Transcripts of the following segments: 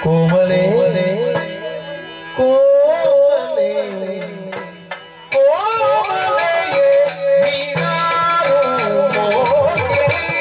ಕೋಮಲೆ ಕೋಮಲೆ ಕೋಮಲೆಯೇ ನೀನಾರು ಮೋಹಿನಿ.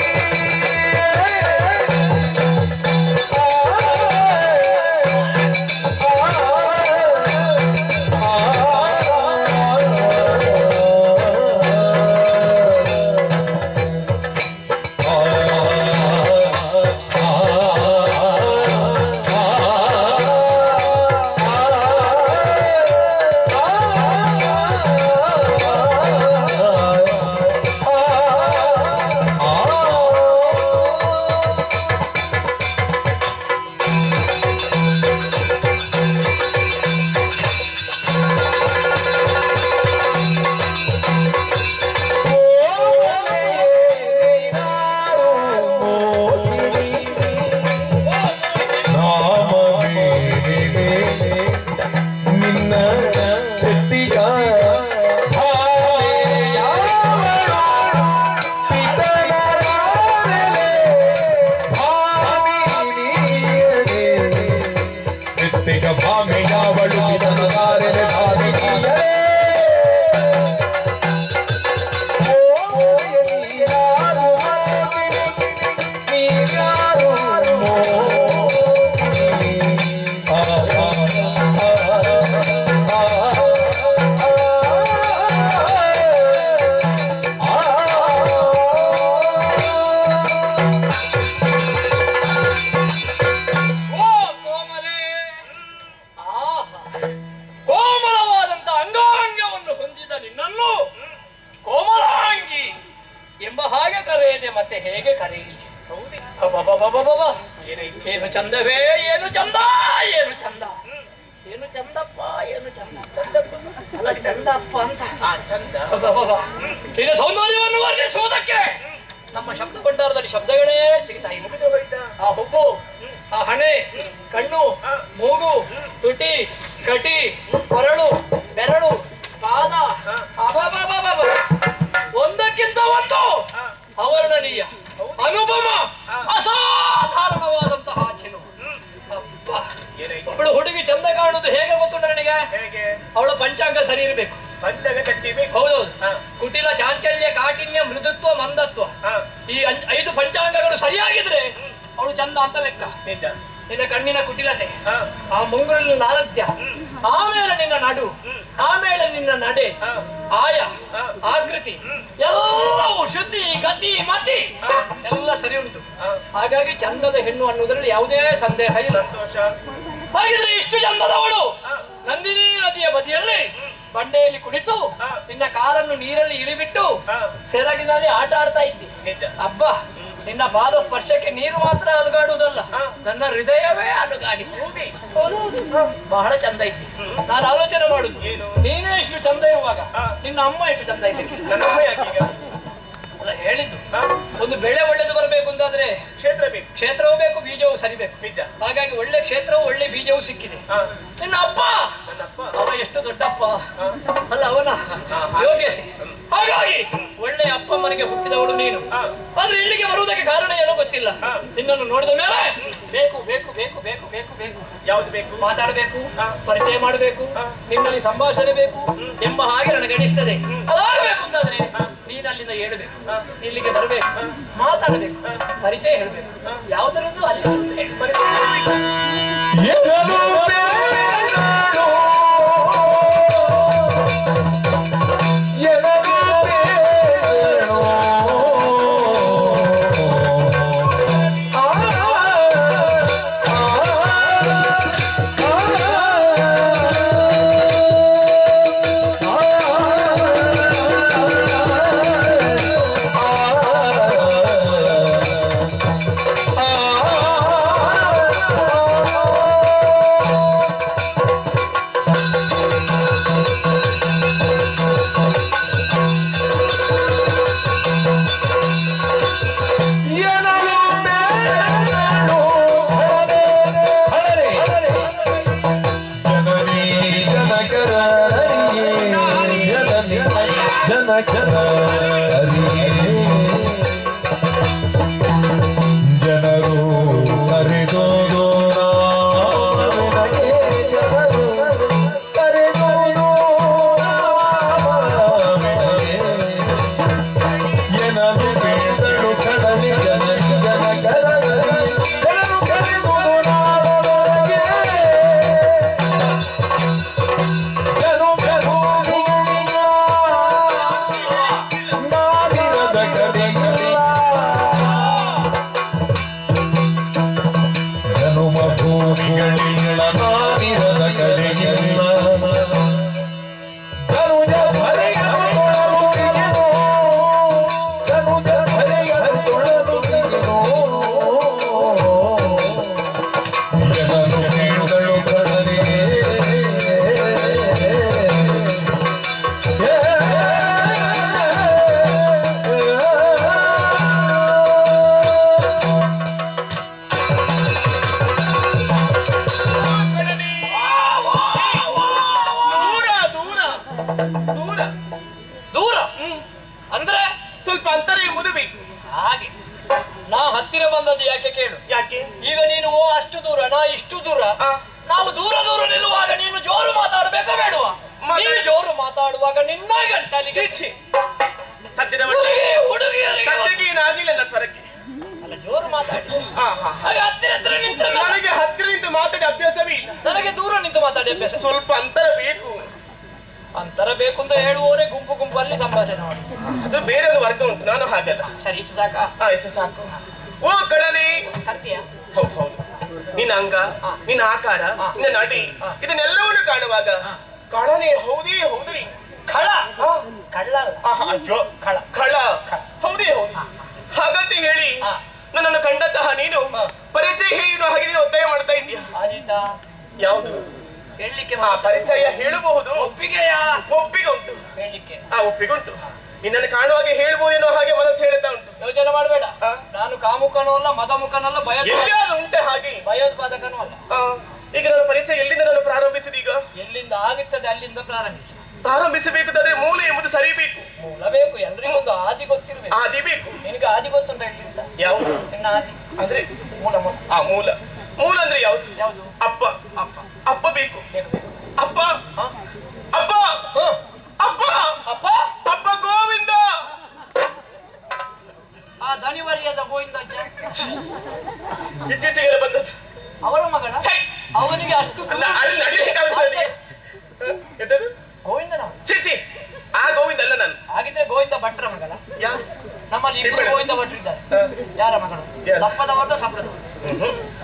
ಏನು ಚಂದವೇ, ಏನು ಚಂದ, ಏನು ಚಂದ, ಏನು ಚಂದಪ್ಪ, ಏನು ಚಂದ, ಚಂದಪ್ಪ ಅಲ್ಲ ಚಂದಪ್ಪ ಅಂತ ಚಂದ. ಇದು ಸೌಂದರ್ಯವನ್ನು ವರ್ಣಿಸುವುದಕ್ಕೆ ನಮ್ಮ ಶಬ್ದ ಭಂಡಾರದಲ್ಲಿ ಶಬ್ದಗಳೇ ಸಿಗ್ತಾ ಇಲ್ಲ. ಆ ಹುಬ್ಬು, ಆ ಹಣೆ, ಕಣ್ಣು, ಮೂಗು, ತುಟಿ, ಕಟಿ, ಕೊರಳು, ಬೆರಳು, ಪಾದ, ಒಂದಕ್ಕಿಂತ ಒಂದು ಅವರ್ಣನೀಯ, ಅನುಪಮ, ಅಸಾಧಾರಣವಾದಂತಹ ಚಿನ್ನು. ಅವಳು ಹುಡುಗಿ ಚಂದ ಕಾಣುವುದು ಹೇಗೆ ಗೊತ್ತುಂಟ ನನಗೆ? ಅವಳ ಪಂಚಾಂಗ ಸರಿ ಇರಬೇಕು. ಪಂಚಾಂಗ ಕಟ್ಟಿಬೇಕು. ಹೌದೌದು. ಕುಟಿಲ, ಚಾಂಚಲ್ಯ, ಕಾಠಿಣ್ಯ, ಮೃದುತ್ವ, ಮಂದತ್ವ, ಈ 5 ಪಂಚಾಂಗಗಳು ಸರಿಯಾಗಿದ್ರೆ ಅವಳು ಚಂದ ಅಂತ ಲೆಕ್ಕ. ನಿನ್ನ ಕಣ್ಣಿನ ಕುಟಿಲತೆ, ಆ ಮುಂಗುಳಿನ ಲಾಲತ್ಯ, ಆಮೇಲೆ ನಿನ್ನ ನಡು, ಆಮೇಲೆ ನಿನ್ನ ನಡೆ, ಆಯ, ಆಕೃತಿ ಎಲ್ಲವೂ ಶ್ರುತಿ, ಗತಿ, ಮತಿ ಎಲ್ಲ ಸರಿ ಉಂಟು. ಹಾಗಾಗಿ ಚಂದದ ಹೆಣ್ಣು ಅನ್ನುವುದರಲ್ಲಿ ಯಾವುದೇ ಸಂದೇಹ ಇಲ್ಲ. ಹಾಗಿದ್ರೆ ಇಷ್ಟು ಚಂದದವಳು ನಂದಿನಿ ನದಿಯ ಬದಿಯಲ್ಲಿ ಬಂಡೆಯಲ್ಲಿ ಕುಳಿತು ನಿನ್ನ ಕಾಲನ್ನು ನೀರಲ್ಲಿ ಇಳಿಬಿಟ್ಟು ಸೆರಗಿನಲ್ಲಿ ಆಟ ಆಡ್ತಾ ಇದ್ದಿ. ಅಬ್ಬ, ನಿನ್ನ ಪಾದ ಸ್ಪರ್ಶಕ್ಕೆ ನೀರು ಮಾತ್ರ ಅಲುಗಾಡುವುದಲ್ಲ, ನನ್ನ ಹೃದಯವೇ ಅಲುಗಾಡಿತು. ಬಹಳ ಚಂದ ಇದ್ದಿ. ನಾನು ಆಲೋಚನೆ ಮಾಡುದು, ನೀನೇ ಇಷ್ಟು ಚಂದ ಇರುವಾಗ ನಿನ್ನ ಅಮ್ಮ ಎಷ್ಟು ಚಂದ ಇದ್ದಿ. ಅಲ್ಲ ಹೇಳಿದ್ದು, ಒಂದು ಬೆಳೆ ಒಳ್ಳೆದು ಬರಬೇಕು ಅಂತಾದ್ರೆ ಕ್ಷೇತ್ರ ಬೇಕು, ಕ್ಷೇತ್ರವೂ ಬೇಕು, ಬೀಜವೂ ಸರಿಬೇಕು. ಬೀಜ ಹಾಗಾಗಿ ಒಳ್ಳೆ ಕ್ಷೇತ್ರವು ಒಳ್ಳೆ ಬೀಜವೂ ಸಿಕ್ಕಿದೆ. ನಿನ್ನ ಅಪ್ಪ, ಅವ ಎಷ್ಟು ದೊಡ್ಡಪ್ಪ ಅಲ್ಲ, ಅವನ ಯೋಗ್ಯತೆ. ಹಾಗಾಗಿ ಒಳ್ಳೆ ಅಪ್ಪ ಮನೆಗೆ ಹುಟ್ಟಿದವಳು ನೀನು. ಆದ್ರೆ ಇಲ್ಲಿಗೆ ಬರುವುದಕ್ಕೆ ಕಾರಣ ಏನೋ ಗೊತ್ತಿಲ್ಲ. ನಿನ್ನನ್ನು ನೋಡಿದ ಮೇಲೆ ಬೇಕು ಬೇಕು ಬೇಕು ಬೇಕು ಬೇಕು ಬೇಕು ಯಾವ್ದು ಬೇಕು? ಮಾತಾಡಬೇಕು, ಪರಿಚಯ ಮಾಡಬೇಕು, ನಿನ್ನಲ್ಲಿ ಸಂಭಾಷಣೆ ಬೇಕು ಎಂಬ ಹಾಗೆ ನನಗೆ ಅನಿಸ್ತದೆ. ಅದಾಗಬೇಕು ಅಂತಾದ್ರೆ ನೀನು ಅಲ್ಲಿಂದ ಹೇಳಬೇಕು, ಇಲ್ಲಿಗೆ ಬರಬೇಕು, ಮಾತಾಡಬೇಕು, ಪರಿಚಯ ಹೇಳಬೇಕು. ಯಾವುದರದ್ದು ಅಲ್ಲಿ ಪರಿಚಯ ಇಷ್ಟು ದೂರ ನಾವು ದೂರ ದೂರ ನಿಲ್ಲುವಾಗ ನೀನು ಜೋರು ಮಾತಾಡಬೇಕಾ ಬೇಡವಾ? ನೀನು ಜೋರು ಮಾತಾಡುವಾಗ ನಿನ್ನ ಗಂಟಲಿಗೆ ಸದ್ಯದ ಹುಡುಗಿಯರಿಗೆ ಏನಾಗಿಲ್ಲ ಸ್ವರಕ್ಕೆ. ಅಲ್ಲ ಜೋರು ಮಾತಾಡಿ ಹಾಗೆ ಹತ್ತಿರ ಹತ್ತಿರ ನಿಂತ ನನಗೆ ಹತ್ತಿರ ನಿಂತು ಮಾತಾಡಿ ಅಭ್ಯಾಸವೇ ಇಲ್ಲ. ನನಗೆ ದೂರ ನಿಂತು ಮಾತಾಡಿ ಅಭ್ಯಾಸ. ಸ್ವಲ್ಪ ಅಂತರ ಬೇಕು. ಅಂತರ ಬೇಕು ಅಂತ ಹೇಳುವವರೇ ಗುಂಪು ಗುಂಪಲ್ಲಿ ಸಂಭಾಷಣೆ ಮಾಡಿ. ಅದು ಬೇರೆ ಒಂದು ವರ್ಗ ಉಂಟು, ನಾನು ಹಾಗಲ್ಲ. ಸರಿ ಇಷ್ಟು ಸಾಕ? ಇಷ್ಟು ಸಾಕು. ಓ ಕಳನೆ ಕರ್ತೀಯ? ಹೌದು ಹೌದು. ನಿನ್ನ ಅಂಗ, ನಿನ್ನ ಆಕಾರ, ನಿನ್ನ ನಡಿ ಇದನ್ನೆಲ್ಲವನ್ನು ಕಾಣುವಾಗ ಕಳನೆ ಹೌದೇ ಹೌದ್ರಿ. ಕಳ ಕಳ್ಳ ಅಯ್ಯೋ ಕಳ ಕಳ ಹೌದೇ ಹೌದು. ಹಾಗಂತ ಹೇಳಿ ನನ್ನನ್ನು ಕಂಡಂತಹ ನೀನು ಪರಿಚಯ ಹೇಳಿ ಹಾಗೆ ನೀನು ಒತ್ತಾಯ ಮಾಡ್ತಾ ಇದ್ದೀಯ. ಆದೀತಾ? ಯಾವುದು ಹೇಳಲಿಕ್ಕೆ? ಪರಿಚಯ ಹೇಳಬಹುದು. ಒಪ್ಪಿಗೆಯಾ? ಒಪ್ಪಿಗೆ ಉಂಟು. ಹೇಳಲಿಕ್ಕೆ ಒಪ್ಪಿಗೆ ಉಂಟು. ನಿನ್ನನ್ನು ಕಾಣುವಾಗ ಹೇಳ್ಬೋದೇನೋ ಹಾಗೆ ಮನಸ್ಸು ಹೇಳ್ತಾ ಉಂಟು. ಯೋಚನೆ ಮಾಡಬೇಡ. ನಾನು ಕಾಮುಕನೂ ಅಲ್ಲ, ಮದಮುಖನಲ್ಲ, ಉಂಟೆ ಹಾಗೆ ಭಯೋತ್ಪಾದಕನೂ ಅಲ್ಲ. ಈಗ ನನ್ನ ಪರಿಚಯ ಎಲ್ಲಿಂದ ನಾನು ಪ್ರಾರಂಭಿಸಿದ? ಈಗ ಎಲ್ಲಿಂದ ಆಗುತ್ತದೆ ಅಲ್ಲಿಂದ ಪ್ರಾರಂಭಿಸಬೇಕಾದ್ರೆ ಮೂಲ ಎಂಬುದು ಸರಿಬೇಕು. ಮೂಲ ಬೇಕು. ಎಲ್ರಿಗೂ ಒಂದು ಆದಿ ಗೊತ್ತಿರ್ಬೇಕು. ಆದಿ ಬೇಕು. ನಿನಗೆ ಆದಿ ಗೊತ್ತುಂಟ? ಎಲ್ಲಿಂದ? ಯಾವುದು ನಿನ್ನ ಆದಿ ಅಂದ್ರೆ? ಮೂಲ. ಮೂಲ ಮೂಲ ಅಂದ್ರೆ ಯಾವುದು? ಯಾವುದು? ಅಪ್ಪ. ಅಪ್ಪ ಅಪ್ಪ ಬೇಕು. ಅಪ್ಪ ಅಪ್ಪ ಅಪ್ಪ ಅಪ್ಪ ಅಪ್ಪ ಗೋವಿಂದ. ಆ ದಣಿವರಿಯಾದ ಗೋವಿಂದ ಇತ್ತೀಚೆಗೆ ಬಂದದ್ದು ಅವರ ಮಗನ. ಅವನಿಗೆ ಅಷ್ಟು ಎಂತದು ಗೋವಿಂದನ? ಚೀಚಿ ಆ ಗೋವಿಂದ ಅಲ್ಲ ನಾನು. ಹಾಗಿದ್ರೆ ಗೋವಿಂದ ಭಟ್ರ ಮಗನ? ನಮ್ಮಲ್ಲಿ ಇಬ್ಬರು ಗೋವಿಂದ ಭಟ್ರು ಇದ್ದಾರೆ. ಯಾರ ಮಗಳು? ದಪ್ಪದವರ ಸಪ್ಪದವರು.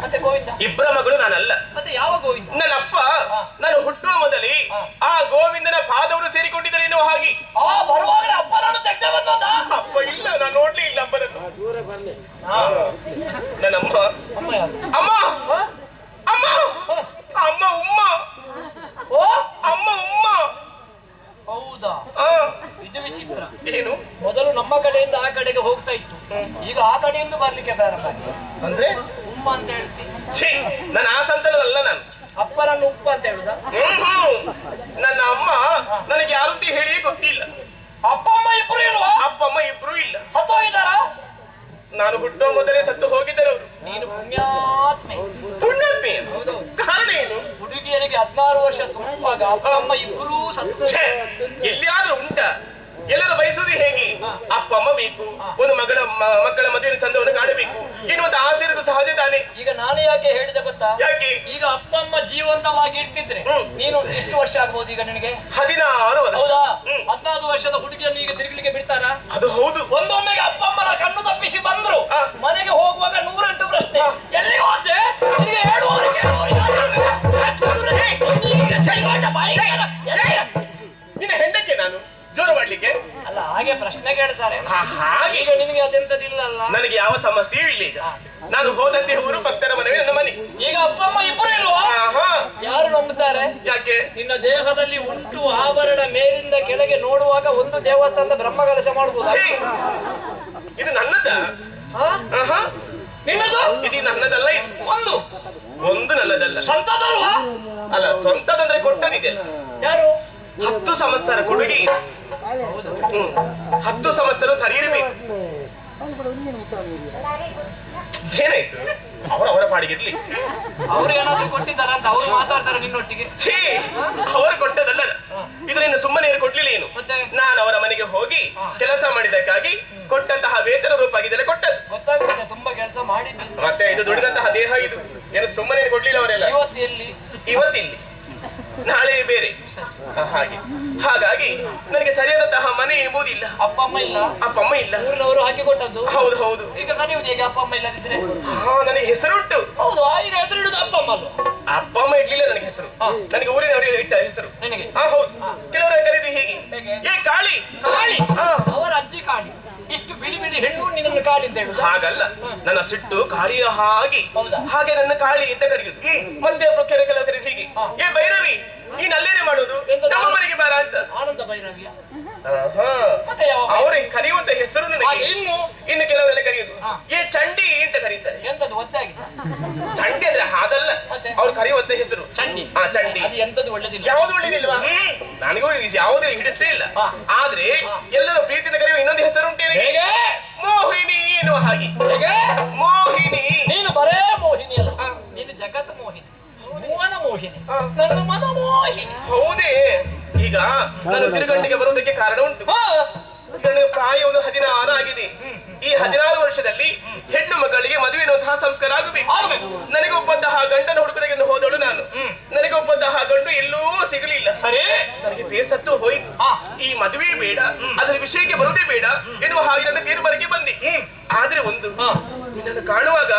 ಮತ್ತೆ ಗೋವಿಂದ ಇಬ್ಬರ ಮಗಳು ನಾನಲ್ಲ. ಮತ್ತೆ ಯಾವ ಗೋವಿಂದ? ನನ್ನಪ್ಪ ನಾನು ಹುಟ್ಟುವ ಮೊದಲೇ ಆ ಗೋವಿಂದನ ಪಾದವರು ಸೇರಿಕೊಂಡಿದ್ದರೇನೋ ಹಾಗೆ. ಬರುವಾಗ ಅಪ್ಪನನ್ನು ತೆಗ್ದ ಬಂದ. ಅಪ್ಪ ಇಲ್ಲ, ನಾನು ನೋಡ್ಲಿ ಇಲ್ಲ ಅಪ್ಪನನ್ನು. ನನ್ನಮ್ಮ ಅಮ್ಮ ಯಾರು? ಅಮ್ಮ ಅಮ್ಮ ಅಮ್ಮ ಉಮ್ಮ. ಓ ಅಮ್ಮ ಉಮ್ಮ. ಹೌದಾ? ಇದು ವಿಚಿತ್ರ. ಏನು? ಮೊದಲು ನಮ್ಮ ಕಡೆಯಿಂದ ಆ ಕಡೆಗೆ ಹೋಗ್ತಾ ಇತ್ತು, ಈಗ ಆ ಕಡೆಯಿಂದ ಬರ್ಲಿಕ್ಕೆ ಪ್ರಾರಂಭ ಆಗಿದೆ. ಅಂದ್ರೆ ಉಮ್ಮ ಅಂತ ಹೇಳ್ತಿ? ನಾನು ಆ ಸಂತಾನಲ್ಲ. ನಾನು ಅಪ್ಪನನ್ನು ಉಪ್ಪ ಅಂತ ಹೇಳುದ? ನನ್ನ ಅಮ್ಮ ನನಗೆ ಯಾರು ಅಂತ ಹೇಳಿ ಗೊತ್ತಿಲ್ಲ. ಅಪ್ಪ ಅಮ್ಮ ಇಬ್ರು ಇಲ್ವಾ? ಅಪ್ಪ ಅಮ್ಮ ಇಬ್ರು ಇಲ್ಲ. ಸತ್ತು ಹೋಗಿದ್ದಾರಾ? ನಾನು ಹುಟ್ಟುವ ಮೊದಲೇ ಸತ್ತು ಹೋಗಿದ್ದರು ಅವರು. ನೀನು ಪುಣ್ಯಾತ್ಮೆ. ಪುಣ್ಯಾತ್ಮೆ? ಹೌದೌದು. ಕಾರಣ ಏನು? ಹುಡುಗಿಯರಿಗೆ 16 ವರ್ಷ ತುಂಬುವಾಗ ಅಪ್ಪ ಅಮ್ಮ ಇಬ್ಬರೂ ಸತ್ತು. ಎಲ್ಲಿಯಾದ್ರೂ ಉಂಟ? ಎಲ್ಲರೂ ಬಯಸುವುದು ಹೇಗೆ? ಅಪ್ಪ ಅಮ್ಮ ಬೇಕು, ಒಂದು ಮಕ್ಕಳ ಮದುವೆ ಚಂದವನ್ನು ಕಾಣಬೇಕು ಎನ್ನುವಂತ ಆಸೆ ಇರೋದು ಸಹಜ ತಾನೆ. ಈಗ ನಾನು ಯಾಕೆ ಹೇಳಿದೆ ಗೊತ್ತಾ? ಯಾಕೆ? ಈಗ ಅಪ್ಪ ಅಮ್ಮ ಜೀವಂತವಾಗಿ ಇರ್ತಿದ್ರೆ ನೀನು ಎಷ್ಟು ವರ್ಷ ಆಗ್ಬೋದು ಈಗ ನಿನಗೆ? 16 ವರ್ಷ. ಹೌದಾ? 14 ವರ್ಷದ ಹುಡುಗಿಯನ್ನು ಈಗ ತಿರುಗಲಿಕ್ಕೆ ಬಿಡ್ತಾರಾ? ಅದು ಹೌದು. ಒಂದೊಮ್ಮೆಗೆ ಅಪ್ಪ ಅಮ್ಮನ ಕಣ್ಣು ತಪ್ಪಿಸಿ ಬಂದ್ರು ಮನೆಗೆ ಹೋಗುವಾಗ 108 ಪ್ರಶ್ನೆ. ಎಲ್ಲಿಗೆ ಹೋದೆ? ನಿನಗೆ ಹೇಳುವವರಿಗೆ ನಿನ್ನ ಹೆಂಡಕ್ಕೆ ನಾನು ಜೋರು ಮಾಡ್ಲಿಕ್ಕೆ ಅಲ್ಲ, ಹಾಗೆ ಪ್ರಶ್ನೆ ಕೇಳ್ತಾರೆ. ಹಾಗೆ ಈಗ ನಿನಗೆ ಅದೆಂತದಿಲ್ಲಲ್ಲ. ನನಗೆ ಯಾವ ಸಮಸ್ಯೆಯೂ ಇಲ್ಲ. ಈಗ ನಾನು ಹೋದಂತೆ ಊರು ಭಕ್ತರ ಮನೆಯೇ ನನ್ನ ಮನೆ. ಈಗ ಅಪ್ಪ ಅಮ್ಮ ಇಬ್ಬರು ಇಲ್ವಾ? ಯಾರು ನಂಬುತ್ತಾರೆ? ಯಾಕೆ? ನಿನ್ನ ದೇಹದಲ್ಲಿ ಉಂಟು ಆಭರಣ ಮೇಲಿಂದ ಕೆಳಗೆ ನೋಡುವಾಗ ಒಂದು ದೇವಸ್ಥಾನದ ಬ್ರಹ್ಮಕಲಶ ಮಾಡಬಹುದು. ಇದು ನನ್ನದ? ನಿನ್ನದು? ಇದು ನನ್ನದಲ್ಲ. ಇದು ಒಂದು ನನ್ನದಲ್ಲ. ಸ್ವಂತದಲ್ವಾ? ಅಲ್ಲ, ಸ್ವಂತದಂದ್ರೆ ಕೊಟ್ಟದಿದೆ. ಯಾರು? 10 ಸಂವತ್ಸರ ಕೊಡುಗೆ. 10 ಸಂವತ್ಸರ ಸರಿ ಇರಬೇಕು. ಏನಾಯ್ತು? ಅವರ ಪಾಡಿಗಿರ್ಲಿ. ಅವ್ರು ಏನಾದ್ರು ಕೊಟ್ಟಿದ್ದಾರ ಅಂತ ಅವ್ರು ಮಾತಾಡ್ತಾರೆ ನಿನ್ನೊಟ್ಟಿಗೆ. ಅವರು ಕೊಟ್ಟದಲ್ಲ ಇದು. ನಿನ್ನ ಸುಮ್ಮನೆ ಕೊಡ್ಲಿಲ್ಲ ಏನು? ನಾನು ಅವರ ಮನೆಗೆ ಹೋಗಿ ಕೆಲಸ ಮಾಡಿದಕ್ಕಾಗಿ ಕೊಟ್ಟಂತಹ ವೇತನ ರೂಪಾಗಿದ್ದೆಲ್ಲ ಕೊಟ್ಟದ್ದು. ಗೊತ್ತಾಗ್ತದೆ, ತುಂಬಾ ಕೆಲಸ ಮಾಡಿದ್ದು. ಮತ್ತೆ ಇದು ದುಡಿದಂತಹ ದೇಹ ಇದು. ಏನು ಸುಮ್ಮನೆ ಕೊಡ್ಲಿಲ್ಲ ಅವರೆಲ್ಲ. ಇವತ್ತು ಎಲ್ಲಿ? ಇವತ್ತಿಲ್ಲಿ, ನಾಳೆ ಬೇರೆ. ಹಾಗಾಗಿ ನನಗೆ ಸರಿಯಾದಂತಹ ಮನೆ ಎಂಬುದಿಲ್ಲ. ಅಪ್ಪ ಅಮ್ಮ ಇಲ್ಲ. ಅಪ್ಪ ಅಮ್ಮ ಇಲ್ಲ. ಊರಿನವರು ಹಾಕಿ ಕೊಟ್ಟದ್ದು. ಹೌದು ಹೌದು. ಈಗ ಕರೆಯುವುದು ಹೇಗೆ ಅಪ್ಪ ಅಮ್ಮ ಇಲ್ಲದಿದ್ರೆ? ನನಗೆ ಹೆಸರುಂಟು. ಹೌದು, ಈಗ ಹೆಸರು ಇಡುದು ಅಪ್ಪ ಅಮ್ಮ ಅಲ್ವಾ? ಅಪ್ಪ ಅಮ್ಮ ಇಡ್ಲಿಲ್ಲ ನನಗೆ ಹೆಸರು. ನನಗೆ ಊರಿನವರಿಗೆ ಇಟ್ಟ ಹೆಸರು. ನಿನಗೆ? ಹೌದು. ಕೆಲವರು ಕರೀದು ಹೀಗೆ, ಏ ಕಾಳಿ. ಕಾಳಿ? ಅವರ ಅಜ್ಜಿ ಕಾಳಿ. ಇಷ್ಟು ಬಿಳಿ ಬಿಳಿ ಹೆಣ್ಣು ನಿನ್ನನ್ನು ಕಾಳಿ ಅಂತ ಹೇಳುದು? ಹಾಗಲ್ಲ, ನನ್ನ ಸಿಟ್ಟು ಕಾಳಿಯ ಹಾಗೆ. ಹೌದಾ? ಹಾಗೆ ನನ್ನ ಕಾಳಿ ಅಂತ ಕರೆಯುದು. ಮತ್ತೆ ಕೆಲವು ಕರೀದು ಹೀಗೆ, ಏ ಭೈರವಿ ನೀನ್ ಅಲ್ಲೇನೆ ಮಾಡೋದು, ನಮ್ಮ ಮನೆಗೆ ಬಾರ ಅಂತ. ಆನಂದ ಭೈರವಿಯ? ಮತ್ತೆ ಅವ್ರಿಗೆ ಕರೆಯುವಂತ ಹೆಸರು ನನಗೆ. ಇನ್ನು ಕೆಲವರೆಲ್ಲ ಕರೆಯುದು ಏ ಚಂಡಿ ಅಂತ ಕರೀತಾರೆ. ಎಂತದ್ದು ಒದ್ದಾಗಿದೆ? ಚಂಡಿ ಅಂದ್ರೆ ಹಾದಲ್ಲ, ಅವ್ರು ಕರೆಯುವಂತ ಹೆಸರು ಚಂಡಿ. ಚಂಡಿ ಅದು ಎಂತದ್ದು ಒಳ್ಳೆದಿಲ್ಲ. ಯಾವ್ದು ಒಳ್ಳೇದಿಲ್ವಾ? ನನಗೂ ಯಾವ್ದು ಹಿಡಿಸ್ತೇ ಇಲ್ಲ. ಆದ್ರೆ ಎಲ್ಲರೂ ಪ್ರೀತಿಯಿಂದ ಕರೆಯುವ ಇನ್ನೊಂದು ಹೆಸರು ಉಂಟೇನೆ, ಮೋಹಿನಿ ಎನ್ನುವ ಹಾಗೆ. ಹೇಗೆ? ಮೋಹಿನಿ. ನೀನು ಬರೇ ಮೋಹಿನಿ ಅಲ್ಲ, ನೀನು ಜಗತ್ ಮೋಹಿನಿ. ಮನಮೋಹಿನಿ ನನ್ನ ಮನಮೋಹಿನಿ. ಹೌದೇ? ಈಗ ನಾನು ತಿರುಗಂಟಿಗೆ ಬರುವುದಕ್ಕೆ ಕಾರಣ ಉಂಟು. ನನಗೆ ಪ್ರಾಯ ಒಂದು 16 ಆಗಿದೆ. ಈ 16 ವರ್ಷದಲ್ಲಿ ಹೆಣ್ಣು ಮಕ್ಕಳಿಗೆ ಮದುವೆ ಎನ್ನುವಂತಹ ಸಂಸ್ಕಾರ ಆಗಬೇಕು. ನನಗೆ ಒಪ್ಪಂತಹ ಗಂಡನ ಹುಡುಕುವುದಕ್ಕೆ ಹೋದಳು ನಾನು. ನನಗೆ ಒಪ್ಪಂತಹ ಗಂಡು ಎಲ್ಲೂ ಸಿಗಲಿಲ್ಲ. ಸರಿ, ನನಗೆ ಬೇಸತ್ತು ಹೋಯ್ತು. ಈ ಮದುವೆ ಬೇಡ, ಅದರ ವಿಷಯಕ್ಕೆ ಬರುವುದೇ ಬೇಡ ಎನ್ನುವ ಹಾಗೆ ನನ್ನ ತೀರ್ಮಾನಕ್ಕೆ ಬಂದೆ. ಆದ್ರೆ ಒಂದು ನಿನ್ನನ್ನು ಕಾಣುವಾಗ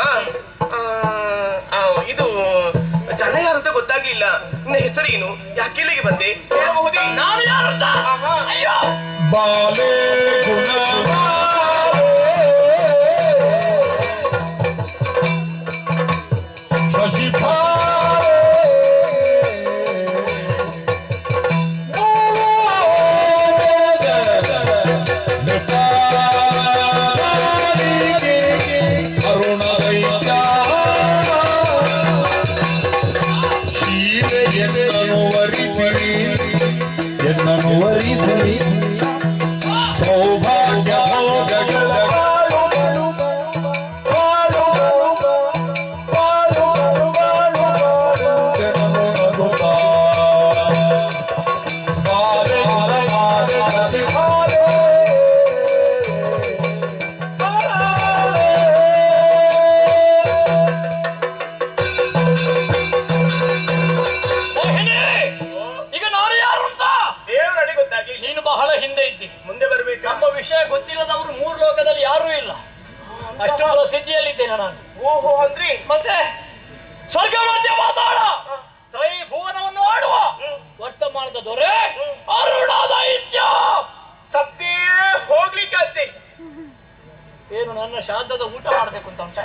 ಇದು ಜನ ಯಾರು ಅಂತ ಗೊತ್ತಾಗ್ಲಿಲ್ಲ. ನಿನ್ನ ಹೆಸರೇನು, ಯಾಕೆ ಇಲ್ಲಿಗೆ ಬಂದೆ ಹೇಳಬಹುದೇ? ನಾನು ಯಾರಂತ? ಅಯ್ಯೋ, ಬಾಲೆ ಓಹೋ ಅಂದ್ರೆ ಮತ್ತೆ ಸ್ವರ್ಗ ಮಧ್ಯ ಮಾತಾಡ ತ್ರೈಭುವನವನ್ನು ಆಡುವ ವರ್ತಮಾನದ ದೊರೆ ಅರುಣಾದೈತ್ಯ. ಸತ್ತೇ ಹೋಗ್ಲಿಕ್ಕೆ ಅಚ್ಚೆ. ಏನು ನನ್ನ ಶ್ರಾದ್ದದ ಊಟ ಮಾಡ್ಬೇಕು ಅಂತ ಉಂಟ?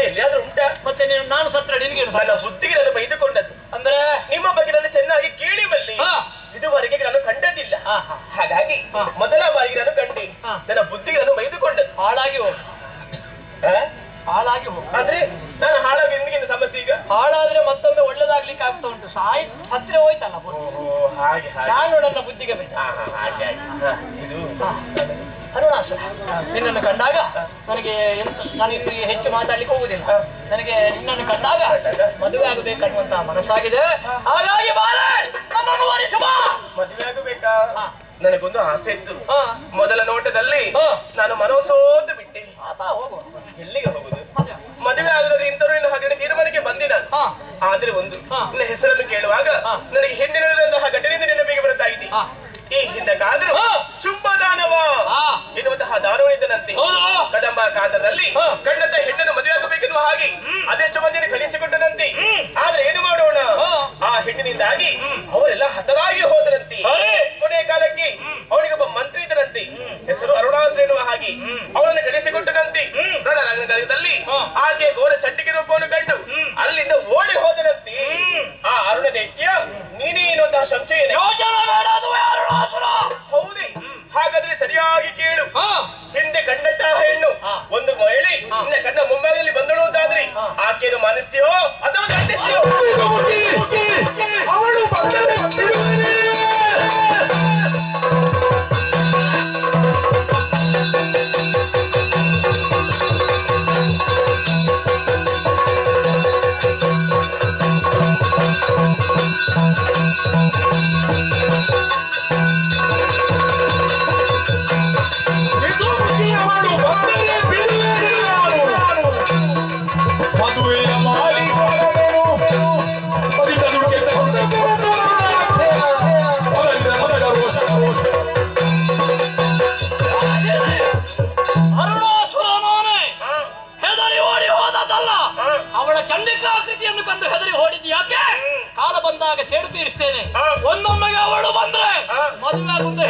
ಎಲ್ಲಿಯಾದ್ರೂ ಉಂಟಾ? ಮತ್ತೆ ನೀನು ನಾನು ಸತ್ರ ನಿನಗೆ ನನ್ನ ಬುದ್ಧಿಗೆ ನಾನು ಬೈದುಕೊಂಡದ್ದು. ಅಂದ್ರೆ ನಿಮ್ಮ ಬಗ್ಗೆ ನಾನು ಚೆನ್ನಾಗಿ ಕೇಳಿ ಬಲ್ಲಿ, ಇದುವರೆಗೆ ನಾನು ಕಂಡದಿಲ್ಲ. ಹಾಗಾಗಿ ಮೊದಲ ಬಾರಿಗೆ ನಾನು ಕಂಡೆ. ನನ್ನ ಬುದ್ಧಿಗೆ ನಾನು ಬೈದುಕೊಂಡದ್ದು. ಹಾಳಾಗಿ ಹೋಗು, ಹಾಳಾಗಿ ಹೋಗು. ಆದ್ರೆ ನಾನು ಹಾಳಾಗಿ ನಿಮಗೆ ಸಮಸ್ಯೆ ಈಗ. ಹಾಳಾದ್ರೆ ಮತ್ತೊಮ್ಮೆ ಒಳ್ಳೇದಾಗ್ಲಿಕ್ಕೆ ಆಗ್ತಾ ಉಂಟು. ಸತ್ರೆ ಹೋಯ್ತಲ್ಲ ಹಾಗೆ ನಾನು ನನ್ನ ಬುದ್ಧಿಗೆ ಬೈದ. ಇದು ಅರುಣಾಸುರ, ನಿನ್ನನ್ನು ಕಂಡಾಗ ನನಗೆ ನಾನು ಇನ್ನು ಹೆಚ್ಚು ಮಾತಾಡ್ಲಿಕ್ಕೆ ಹೋಗುದಿಲ್ಲ. ನನಗೆ ನಿನ್ನನ್ನು ಕಂಡಾಗ ಮದುವೆ ಆಗಬೇಕನ್ನುವಂತಹ ಮನಸ್ಸಾಗಿದೆ. ಹಾಗಾಗಿ ಬಾರೆ ನನ್ನನ್ನು ವರಿಸುವ. ಮದುವೆ ಆಗಬೇಕಾ? ನನಗೊಂದು ಆಸೆ ಇತ್ತು. ಮೊದಲ ನೋಟದಲ್ಲಿ ನಾನು ಮನೋಸೋತು ಬಿಟ್ಟೆ. ಹೋಗು, ಎಲ್ಲಿಗೆ ಹೋಗುದು? ಮದುವೆ ಆಗದ್ರೆ ಇಂಥವ್ರು ನಿನ್ನ ಹಾಗೆ ತೀರ್ಮಾನಕ್ಕೆ ಬಂದೆ ನಾನು. ಆದ್ರೆ ಒಂದು ನಿನ್ನ ಹೆಸರನ್ನು ಕೇಳುವಾಗ ನನಗೆ ಹಿಂದಿನ ಘಟನೆಯಿಂದ ನೆನಪಿಗೆ ಬರ್ತಾ ಇದೆ. ಈ ಹಿಂದಕ್ಕಾದ್ರೂ ಶುಂಭದಾನವ ಎನ್ನುವಂತಹ ದಾನವನಿದ್ದನಂತೆ. ಕದಂಬ ಕಾಂತದಲ್ಲಿ ಕಂಡಂತ ಹೆಣ್ಣನ್ನು ಮದುವೆ ಆಗಬೇಕೆನ್ನುವ ಹಾಗೆ ಅದೆಷ್ಟು ಮಂದಿಯನ್ನು ಕಳಿಸಿಕೊಟ್ಟನಂತೆ. ಆದ್ರೆ ಏನು ಮಾಡೋಣ, ಆ ಹೆಣ್ಣಿನಿಂದಾಗಿ ಅವರೆಲ್ಲ ಹತರಾಗಿ ಹೋದರಂತೆ. ಕೊನೆಯ ಕಾಲಕ್ಕೆ ಅವನಿಗೊಬ್ಬ ಮಂತ್ರಿ ಇದ್ದನಂತೆ, ಹೆಸರು ಅರುಣಾಸುರ ಎನ್ನುವ ಹಾಗೆ. ಅವನನ್ನು ಕಳಿಸಿಕೊಟ್ಟನಂತೆ. ರಣರಂಗದಲ್ಲಿ ಆಕೆ ಘೋರ ಚಂಡಿಕೆ ರೂಪವನ್ನು ಕಂಡು ಅಲ್ಲಿಂದ ಓಡಿ ಹೋದನಂತೆ. ಆ ಅರುಣ ದೈತ್ಯ ನೀನೇ ಎನ್ನುವಂತಹ ಸಂಶಯ. ಹೌದೇ? ಹಾಗಾದ್ರೆ ಸರಿಯಾಗಿ ಕೇಳು. ಹಿಂದೆ ಕಂಡಂತಹ ಹೆಣ್ಣು ಒಂದು ಮಹಿಳೆ ನಿನ್ನ ಕಣ್ಣ ಮುಂಭಾಗದಲ್ಲಿ ಬಂದಳು ಅಂತಾದ್ರೆ ಆಕೆಯನ್ನು ಮಾನಿಸ್ತೀಯೋ ಅಥವಾ ದಂಡಿಸ್ತೀಯೋ? ಅವಳು ಸೇಡು ತೀರಿಸ್ತೇನೆ. ಒಂದೊಮ್ಮೆಗೆ ಅವಳು ಬಂದ್ರೆ ಮದುವೆ ಆಗುಂತ